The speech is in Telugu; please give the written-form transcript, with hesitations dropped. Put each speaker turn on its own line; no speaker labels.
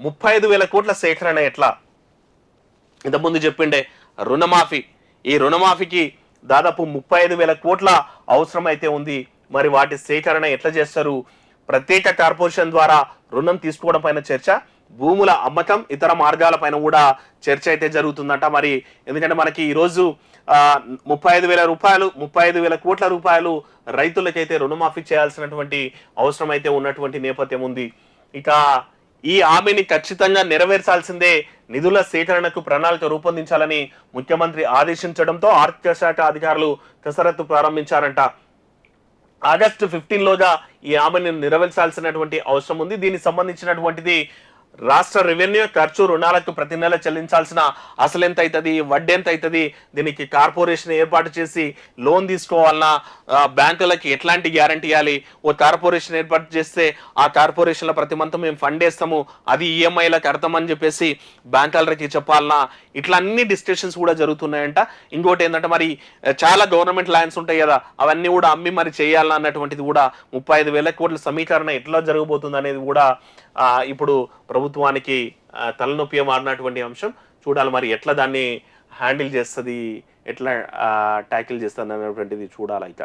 35,000 కోట్ల సేకరణ ఎట్లా? ఇంతకుముందు చెప్పిండే రుణమాఫీ, ఈ రుణమాఫీకి దాదాపు 35,000 కోట్ల అవసరం అయితే ఉంది. మరి వాటి సేకరణ ఎట్లా చేస్తారు? ప్రత్యేక కార్పొరేషన్ ద్వారా రుణం తీసుకోవడం పైన చర్చ, భూముల అమ్మకం, ఇతర మార్గాల పైన కూడా చర్చ అయితే జరుగుతుందంట. మరి ఎందుకంటే మనకి ఈరోజు 35,000 కోట్ల రూపాయలు రైతులకైతే రుణమాఫీ చేయాల్సినటువంటి అవసరం అయితే ఉన్నటువంటి నేపథ్యం ఉంది. ఇక ఈ హామీని ఖచ్చితంగా నెరవేర్చాల్సిందే, నిధుల సేకరణకు ప్రణాళిక రూపొందించాలని ముఖ్యమంత్రి ఆదేశించడంతో ఆర్థిక శాఖ అధికారులు కసరత్తు ప్రారంభించారంట. ఆగస్టు 15 లోగా ఈ హామీని నెరవేర్చాల్సినటువంటి అవసరం ఉంది. దీనికి సంబంధించినటువంటిది రాష్ట్ర రెవెన్యూ ఖర్చు, రుణాలకు ప్రతి నెల చెల్లించాల్సిన అసలు ఎంత అవుతుంది, వడ్డీ ఎంత అవుతుంది, దీనికి కార్పొరేషన్ ఏర్పాటు చేసి లోన్ తీసుకోవాలన్నా బ్యాంకులకి ఎట్లాంటి గ్యారంటీ ఇవ్వాలి, ఓ కార్పొరేషన్ ఏర్పాటు చేస్తే ఆ కార్పొరేషన్లో ప్రతి మంత్ మేము ఫండ్ వేస్తాము, అది ఈఎంఐలకు అర్థమని చెప్పేసి బ్యాంకులకి చెప్పాలన్నా, ఇట్లా అన్ని డిస్కషన్స్ కూడా జరుగుతున్నాయంట. ఇంకోటి ఏంటంటే మరి చాలా గవర్నమెంట్ ల్యాండ్స్ ఉంటాయి కదా, అవన్నీ కూడా అమ్మి మరి చేయాలన్నా అన్నటువంటిది కూడా 35,000 కోట్ల సమీకరణ ఎట్లా జరగబోతుంది అనేది కూడా ఇప్పుడు ప్రభుత్వానికి తలనొప్పి మారినటువంటి అంశం. చూడాలి మరి ఎట్లా దాన్ని హ్యాండిల్ చేస్తుంది, ఎట్లా ట్యాకిల్ చేస్తుంది అనేటువంటిది చూడాలి ఇక.